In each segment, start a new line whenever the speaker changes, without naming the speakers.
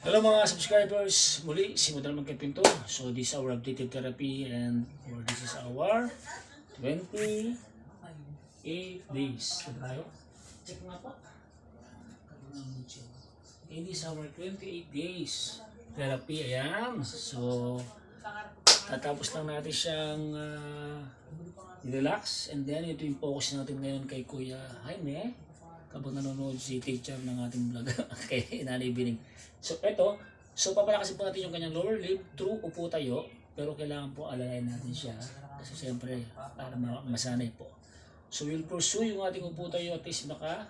Hello mga subscribers, muli si Madal Magkapinto. So this is our updated therapy and this is our 28 days. Tayo? Check nga po. It is our 28 days therapy. Ayan. So tatapos lang natin siyang relax and then ito yung focus natin ngayon kay Kuya Jaime kapag nanonood si teacher ng ating vlog kay Nanay Bining. So papalakasin po natin yung kanyang lower lip through upo tayo, pero kailangan po alalayan natin siya kasi siyempre para masanay po. So we'll pursue yung ating upo tayo at least maka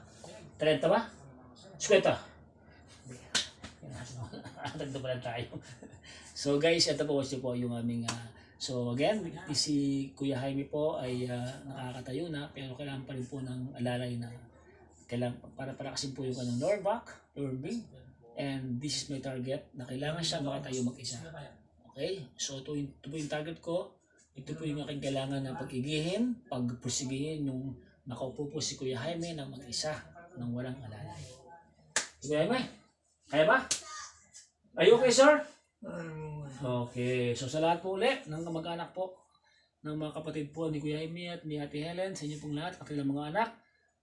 30 ba? 50. Tagdo pa lang tayo. So guys, ito po yung aming so again, si Kuya Jaime po ay nakakatayo na pero kailangan pa rin po ng alalay na kailangan para palakasin po yung kanyang lower back, lower big. And this is my target na kailangan siya makatayo mag-isa. Okay? So ito po yung target ko. Ito po yung aking kailangan na pag-igihin, pag-persigihin yung nakaupo po si Kuya Jaime ng mag-isa nang walang alalay. Kuya Jaime, kaya ba? Are you okay, sir? Okay. So sa lahat po ulit ng kamag-anak po, ng mga kapatid po ni Kuya Jaime at ni Ate Helen, sa inyo pong lahat, at kanilang mga anak,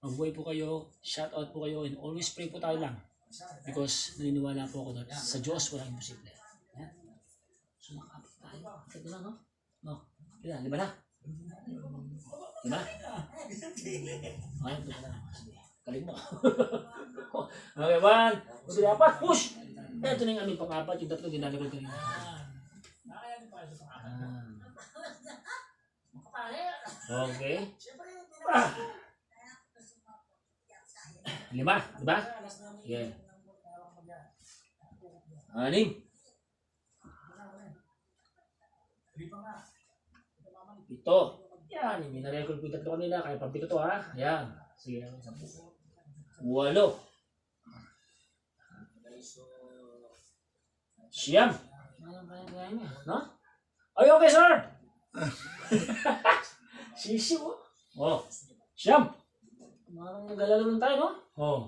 mabuhay po kayo, shout out po kayo, and always pray po tayo lang. Because naniniwala po ako doon, sa Diyos walang imposible. Ayan. So makakapit tayo. Ito na, no? No? Kaya, lima na? Lima na? Ayan, ito na. Kaling mo. Okay, one. Ito na apat. Push! Ito na yung aming pang-apat. Yung tatlo ginagawa kanina. Okay. Lima, diba? Yeah. Anim. Ito. Yan, hindi na-record ko yung tatlo kanila. Kaya pampito to ha. Yan. Sige, 10. 8. Siyam. No? Ay, okay, sir. Sisi mo. Oh. Siyam. Parang nag-alala lang tayo, no? Oh.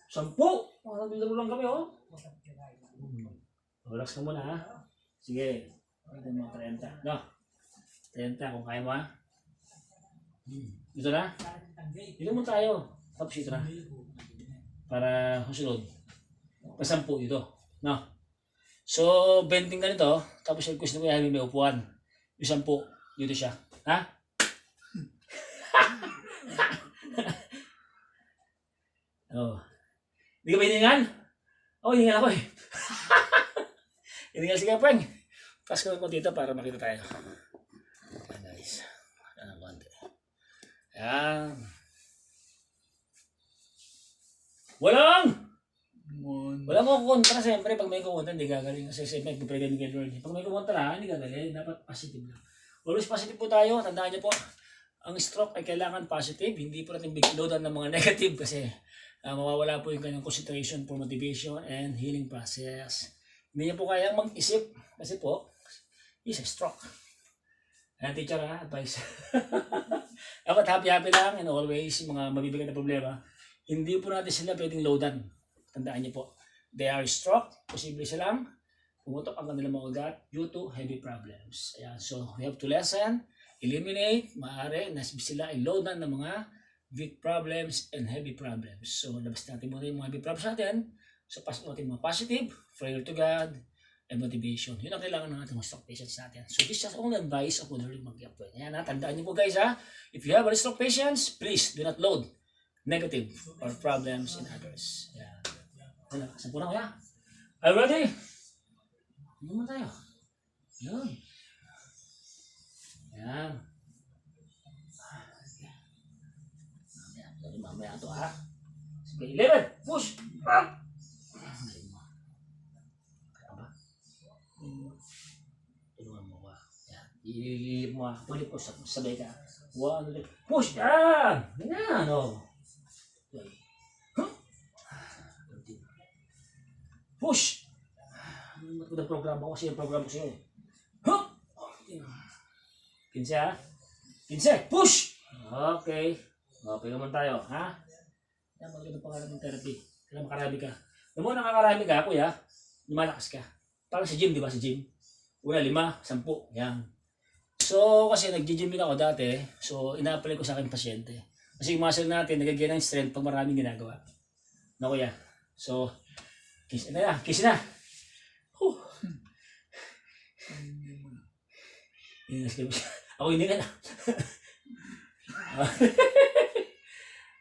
10. Parang bilaro lang kami, oh. Relax ka muna, ha? Sige. Ito mga 30. No? 30 kung kaya mo, ha? Dito na? Dito mo tayo. Tapos ito na. Para susunod. Pa 10 dito. No? So, benting ka nito. Tapos yung gusto ko yung may upuan. Yung 10. Dito siya. Ha? Oh. Hindi ka ba hiningal? Oo, hiningal ako eh. Hiningal si Kapeng. Pass ko ko dito para makita tayo. Ayan guys. Ayan ang konti. Ayan. Walang kukontra siyempre pag may kukontra hindi gagaling. Kasi siyempre nagpipregay ni Lord. Pag may kukontra hindi gagaling. Dapat positive lang. Always positive po tayo. Tandaan niyo po. Ang stroke ay kailangan positive. Hindi po natin bigloadan ng mga negative kasi mawawala po yung kanyang concentration for motivation and healing process. Hindi niya po kayang mag-isip kasi po, is a stroke. Ayan teacher ha, advice. Dapat happy-happy lang and always yung mga mabibigat na problema. Hindi po natin sila pwedeng loadan. Tandaan niyo po, they are stroke, posible silang pumutok ang kanilang mga ugat due to heavy problems. Ayan, so we have to lessen, eliminate, maaari na sila ay loadan ng mga big problems and heavy problems. So, labas natin muna yung mga heavy problems natin. So, pasok natin mga positive, prayer to God, and motivation. Yun ang kailangan ng ating stroke patients natin. So, this is only advice of learning mag-appoint. Ayan ha, tandaan niyo po guys ha. If you have a stroke patients, please do not load negative or problems in others. Ayan. Ano, kasan po na kuya? Are you ready? Ano naman tayo? Yun. Ayan. Mamaya ito ha. Sige, 11. Push. Kaya ba? Tulungan mo ba? Yan. Ililip mo ha. Ulit po sabay ka. 1, 2, push. Yan. Yan o. Push. Ang program ko kasi yung program ko sa'yo. 15 ha. 15. Push. Okay. Okay naman tayo, ha? Yan, magandang pangalan ng therapy. Kailangan makarabi ka. The more nakakarami ka, kuya, lumalakas ka. Parang sa gym, di ba? Sa gym. Una, 5, 10. Yan. So, kasi nag-gym din ako dati. So, ina-apply ko sa aking pasyente. Kasi yung muscle natin, nagagyan ng strength pag maraming ginagawa. Na kuya. So, kiss na. Kiss na. Huh. Ako hindi ka na.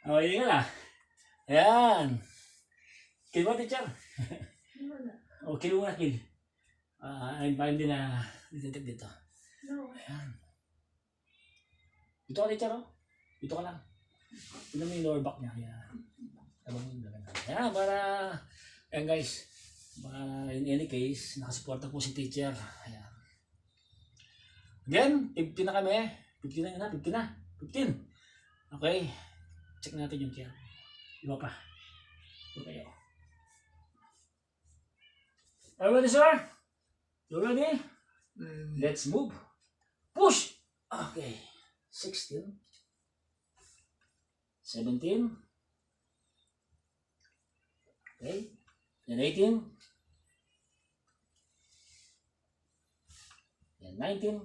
Ako hindi ka na. Ayan. Kill mo, teacher. O, kill mo na, kill. Ayun din na detect dito. Ayan. Dito ka, teacher, oh. Dito ka lang. Tignan mo yung lower back niya. Ayan. Ayan, para... Ayan, guys. In any case, nakasuporta po si teacher. Ayan. Again, 15 na kami. 15 na yun na, 15 na. 15. Okay. Check natin yung tiyan. Iba pa. Ito kayo. Are you ready, sir? You ready? Let's move. Push! Okay. 16. 17. Okay. Then 18. Then 19.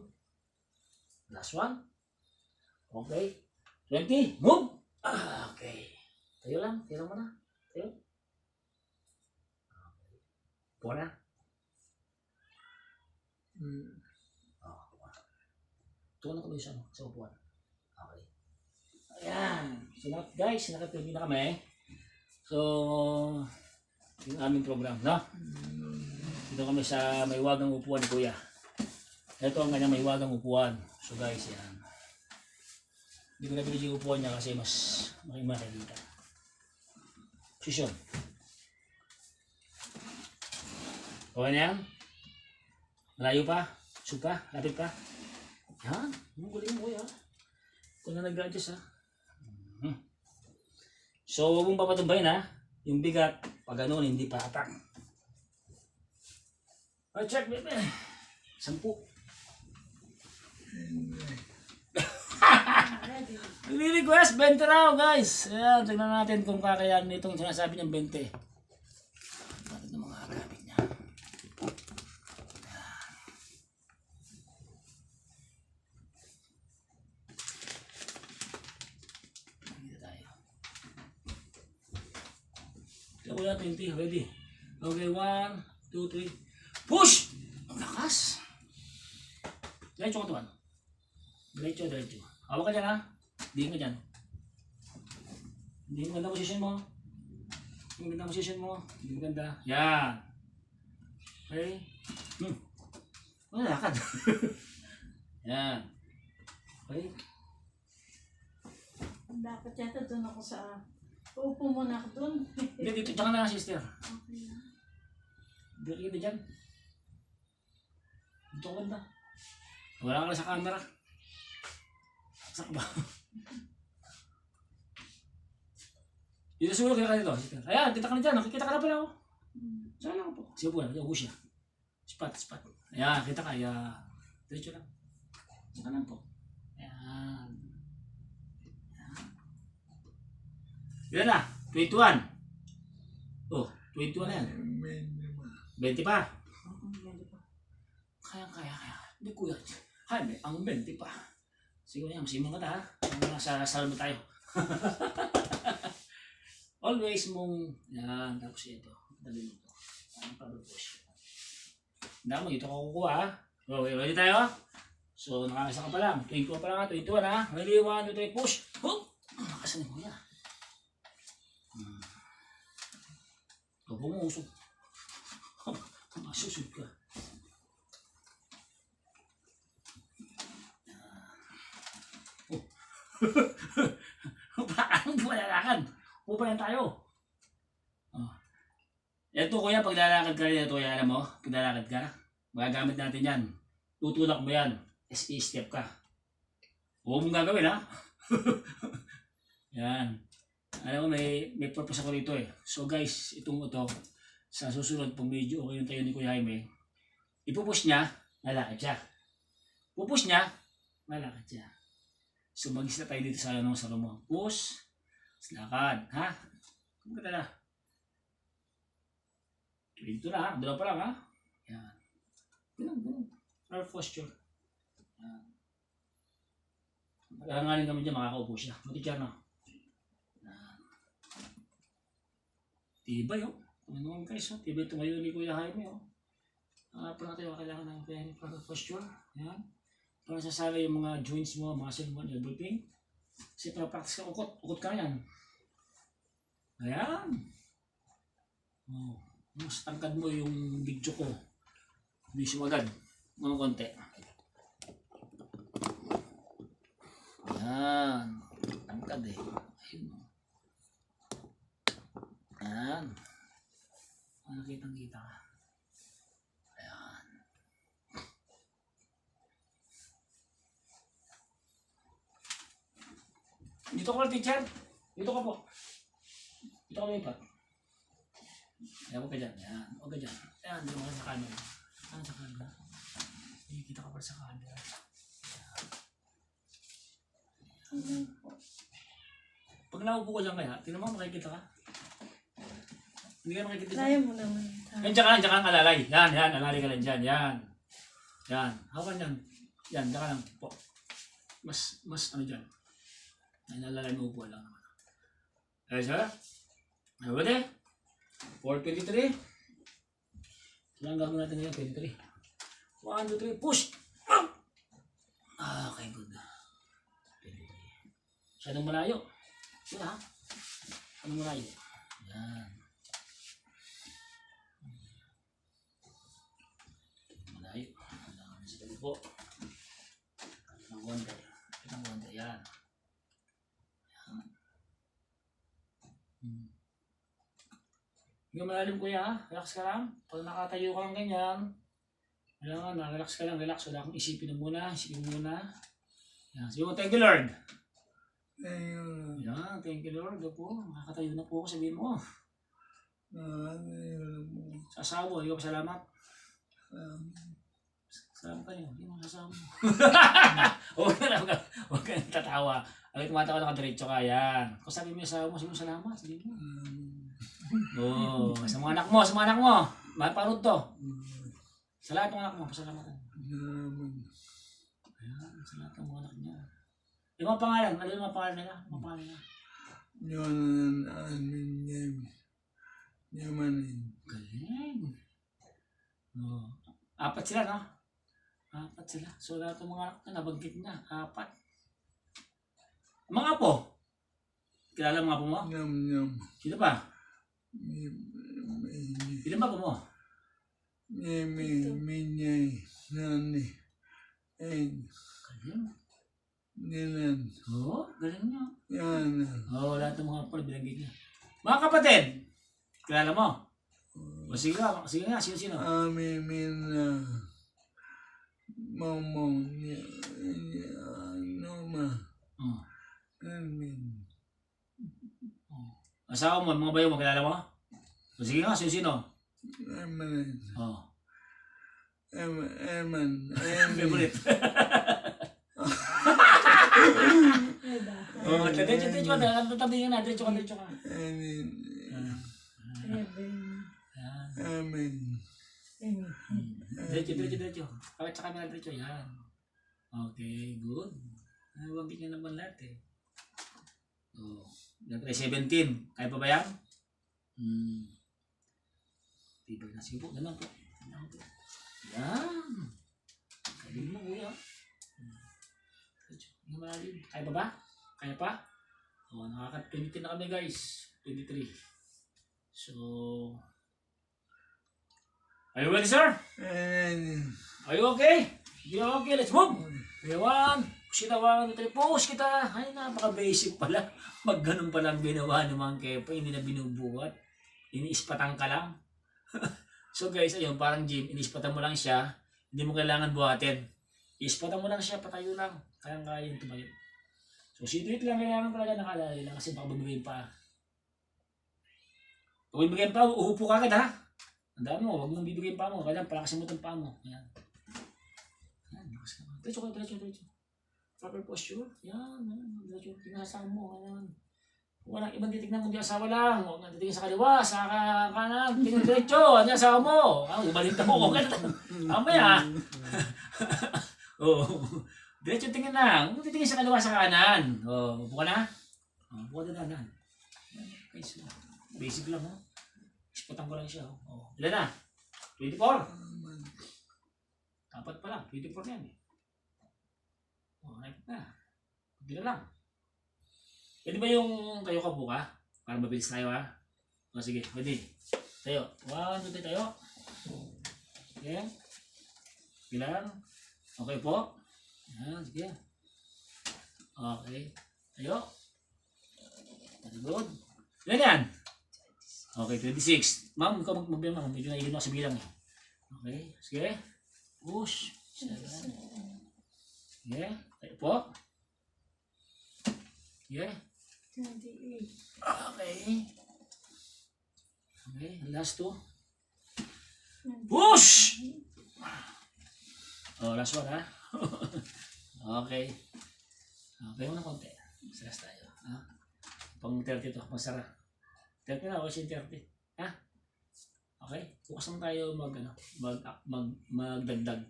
Last one. Okay. 20. Move! Okay. Tayo lang. Tayo lang muna. Tayo. Okay. Puwa na. Tuwa na kami sa upuan. Okay. Ayan. So guys, nakapilmi na kami. So, yung aming program, no? Dito kami sa may wagang upuan ni Kuya. Ito ang kanyang may wagang upuan. So guys, yan. Hindi ko nabili yung upuan niya kasi mas makikita. Position. Okay na yan? Malayo pa? Suka? Lapit pa? Yan. Ang galing mo yan. Ito na nag-adjust ha. So huwag mong papatumbayin ha. Yung bigat, pag gano'n, hindi pa atak. Check baby. 10. Nagre-request 20 raw guys. Ayan, tignan natin kung kakayanin nitong sinasabi niyang 20. Bakit ng mga gamit niya? Dito tayo. Tignan ko na 20. Ready? Okay, 1, 2, 3. Push! Ang lakas. Diretso ko tuwan. Diretso. Hawak ka dyan ha. Diin ka dyan. Hindi maganda position mo. Hindi maganda position mo. Hindi maganda. Yan. Okay. Ano lakad? Yan. Okay.
Dapat yata doon ako sa... Uupo muna ako doon.
Hindi, dito. Diyan ka na, sister.
Okay na.
Dito ka dyan. Dito ka banda. Wala ka na sa camera. Sakba. Dito sulog ka dito. Ayan, kita ka na dyan. Nakikita ka na pala. Saan lang po? Sige po, upo siya. Spot. Ayan, kita ka. Ayan. Diretso lang. Sa kanan po. Ayan. Ayan na. 21. Oh, 21 na yan. 20 pa. Kaya. Hindi kuya. Hay, ang 20 pa. Siguro yan, masimang ka ta ha. Nasa salmo tayo. Always mong, yan, tapos ito. Dali mo ito. Ano pa push. Damo, ito ka kukuha ha. Okay, ready tayo? So, nakakasa ka pa lang. 21 pa lang ha, 21 ha. Ready, 1, 2, 3, push. Hoop! Nakasan mo yan. Ito po mo usog. Masusog ka. Paano di malalakad? Upayan tayo. Ito kuya, pag lalakad ka rin ito, alam mo, pag lalakad ka, magagamit natin yan. Tutulak mo yan. SE-step ka. Huwag mong gagawin ha. Yan. Alam mo, may purpose ako rito eh. So guys, itong ito, sa susunod pong video, okay yung tayo ni Kuya Jaime, ipupush niya, lalakad siya. Pupush niya, lalakad siya. So mag-isla tayo dito sa room mo. Push, lakad, ha? Kumaganda na. Dito na, doon pa lang ha. Yan. Ganun. Our posture. Yan. Pagkahangaling kami dyan, makakaupo siya. Mati-chair na. Yan. Tibay oh. Ano naman guys, oh. Tibay tumayo ni Kuya Jaime oh. Pa natin, kailangan ng very proper posture. Yan. Para sasala yung mga joints mo, muscle mo, everything. Kasi para practice ka, ukot ka yan. Ayan. Oh. Mas tangkad mo yung video ko. Video agad. Mga konti. Ayan. Tangkad eh. Ayun. Ayan. Nakitang-kita ka. Ayan. Dito ko lang, teacher. Dito ka po. Dito ka lipat. Ayan, huwag ka dyan. Ayan, huwag ka dyan. Ayan, dito ka sa camera. Ayan, sa camera. Kita ka pa sa camera. Ayan. Pag naupo ko dyan kaya, tingnan mo, makikita ka. Hindi ka makikita dyan.
Kaya mo naman.
Yan, dyan ka ang alalay. Yan, alalay ka lang dyan. Yan. Yan. Hawakan yan. Yan, dyan ka lang po. Mas ano dyan. Yan, alalay mo upo lang naman. Ayun siya. Ayun ba de? 423. Ilang gagawin natin ngayon? 23. 1, 2, 3, push! Okay, good. 23. Masyadong malayo. Yan ha. Anong malayo? Yan. Malayo. Alam sa tabi po. Ang konti. Ang konti. Yan. Yan. Hindi malalim kuya ha. Relax ka lang. Pag nakatayo ka lang ganyan, kailangan na, relax ka lang, relax. Wala akong isipin muna. Yan. Sabi mo, thank you Lord. Yan, thank you Lord. Po. Makakatayo na po ako, sabihin mo. Sa asawa mo, hindi ka pasalamat. Salamat kayo, hindi mo sasama mo. Huwag ka nang tatawa. Ang tumatawa nakadiretso ka, yan. Kung sabi mo yung asawa mo, sabi mo salamat, sabihin mo. Oo, sa mga anak mo, maparod to. Sa lahat ng anak mo, pasalamatan. Ayan, sa lahat ng mga anak niya. Yung mga pangalan, ano yung mga pangalan nila? Mga pangalan nila?
Yonan Almin Yamanin.
Galing. Oh. 4 sila, no? 4 sila. So lahat ng mga anak na nabanggit niya, 4. Mga apo. Kilala mga apo mo?
Yam.
Sino pa? Ilan ba apo mo?
Minyay. Nani. Egg.
Galing.
Nilan.
Oo, galing niya.
Yana.
Oo, lahat ng mga apo na binanggit niya. Mga kapatid, kilala mo? O sige nga, sino?
Amimina. Momo. Noma.
Oh.
Almin.
Asawa mo, mga bayo mo, kilala mo? O sige nga, sino?
Amanin.
Oh.
Eman.
Favorite. Oh, diretso na. Tabi na, diretso ka.
Amin.
Amen.
Diretso. Pakit sa camera diretso, yan. Okay, good. Wag niya naman lahat eh. Oh, try 17. Kaya pa ba yan? Tibay na. Sige po, ganun po. Yan. Kaling mo, kuya. Kaya pa ba? Kaya pa? O, nakaka-23 na kami guys. 23. So, are you ready, sir? Are you okay? You okay? Let's move. One. Push kita, 1, 2, 3. Push kita. Ay, napaka-basic pala. Mag-ganun palang ginawa ng mga kepa. Hindi na binubuhat. Iniispatan ka lang. So guys, ayun, parang gym. Iniispatan mo lang siya. Hindi mo kailangan buhatin. Iispatan mo lang siya. Patayo lang. Kayang-kaya yung tumayo. So, sit-wait lang. Kailangan talaga nakalali lang. Kasi baka bumigay pa. Kung bibigyan pa, uhupo ka agad ha. Tandaan mo, huwag mong bibigyan pa mo. Kailangan palakasin mo itong pa mo. Ayan. Ayan, diretso. Proper posture. Yan. Diretso. Tinasama mo. Ayan. Walang ibang titignan kundi asawa lang. Huwag nga titingin sa kaliwa, sa kanan, tingin diretso. Ano yung asawa mo? Umaling ka mo. Mamaya. Oo. Diretso tingin lang. Huwag titingin sa kaliwa, sa kanan. Upo ka na. Upo ka na. Guys, basic lang. Ispatang ko lang siya. Ilan na? 24? Dapat pa lang. 24 na yan eh. Naipit na. Hindi na lang. Pwede ba yung tayo ka buka? Para mabilis tayo ha? Sige, pwede. Tayo. 1, 2, 3, tayo. Okay. Bilang. Okay po. Yan, sige. Okay. Tayo. Very good. Yan yan. Okay, 26. Ma'am, ikaw magbilang. Medyo nahihilo ako sa bilang eh. Okay, sige. Push. 7. Okay. Tayo po. Okay.
28.
Okay. Okay, last 2. Push! Last one ha. Okay. Okay muna konti. Salas tayo. Pang 30 to, pang sara. 30 na, o siya 30. Ha? Okay? Bukas lang tayo magdagdag.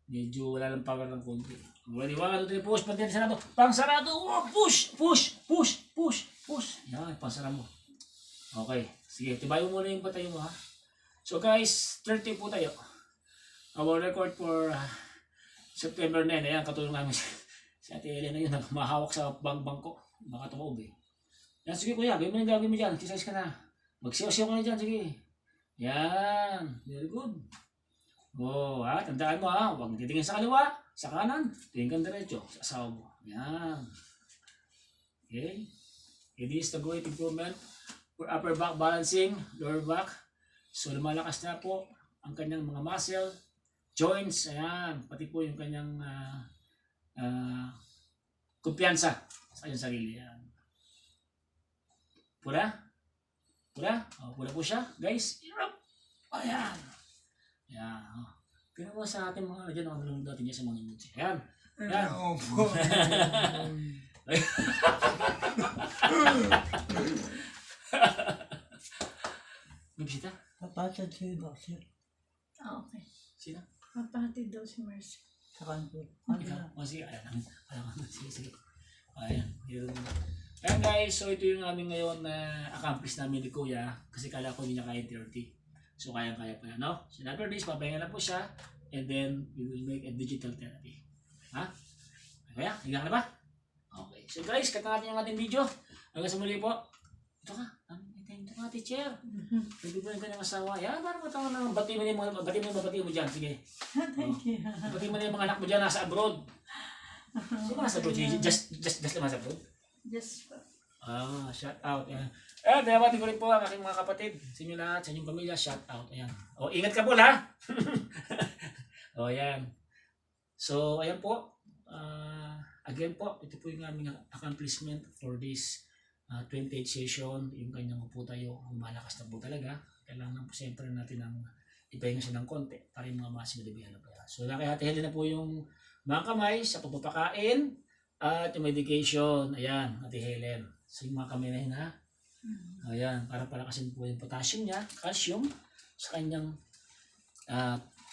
Medyo wala lang power ng konti. Ready, 1, 2, 3, push. Pag sarado. Pang sarado. Push! Push! Push! Push! Push! Yan, pang sara mo. Okay. Sige, tibayo mo na yung patayo mo ha. So guys, 30 po tayo. Our record for September 9. Ayan, katulong namin si Ate Elena yun. Mahawak sa bangko. Baka tumaob eh. Yan, sige kuya. Gawin mo na gagawin mo dyan. Exercise ka na. Magsiyaw-siyaw ka na dyan. Sige. Yan. Very good. Tandaan mo ha. Huwag titingin sa kaliwa, sa kanan. Tingin kang diretso sa asawa mo. Yan. Okay. It is the great improvement for upper back balancing, lower back. So lumalakas na po ang kanyang mga muscle, joints, ayan. Pati po yung kanyang kumpiyansa sa kanyang sarili. Yan. Pula? Pula? Pula po siya, guys. Ayan. Yan. Tingnan mo sa ating mga dyan, mga nalunod natin dyan sa mga nalunod. Yan. Yan.
Opo.
May bisita?
Papatid si Boxer
Okay.
Sino?
Papatid daw si Mercy.
sa kanto.
Ikaw? Sige. Ayan. Sige. Ayan. Ayan guys, so ito yung aming ngayon na accomplish namin ni Kuya. Kasi kala ko hindi niya kaya 30. So kaya-kaya pa yan, no? So after this, papahinga na po siya. And then, we will make a digital therapy. Ha? Kaya? Higa ka na ba? Okay. So guys, cut natin yung ating video. Hanggang sa muli po. Ito ka. Ito ka, teacher. Pwede po yung kanyang asawa. Yan, parang matawa na. Bati mo mo dyan. Sige.
Thank you.
Bati mo na yung mga anak mo dyan nasa abroad. Sino nasa abroad? Just naman sa abroad?
Just
Shout out. Ayan. Binabati ko rin po ang aking mga kapatid. Sa inyo lahat, sa inyong pamilya, shout out. Ayan. Ingat ka po ha. Ayan. So, ayan po. Again po, ito po yung aming accomplishment for this 28th session. Yung kanyang po tayo, malakas na po talaga. Kailangan po siyempre natin ang ipahinga siya ng konti para yung mga muscle develop. So, nakihati-hili na po yung mga kamay sa pagpapakain at yung medication. Ayan, Ate Helen. So, yung mga kamay na yun ha. Ayan, para palakasin po yung potassium niya, calcium, sa kanyang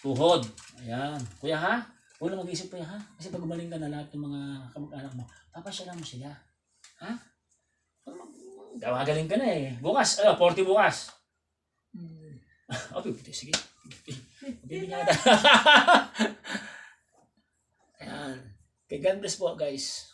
tuhod. Ayan. Kuya ha, huwag na mag-isip po ha. Kasi pag gumaling ka na lahat ng mga kamag-anak mo, papasyalan mo sila. Ha? Gawagaling ka na eh. Bukas, 40 bukas. Okay, sige. Bibigyan kita. Ayan. Okay, God bless po guys.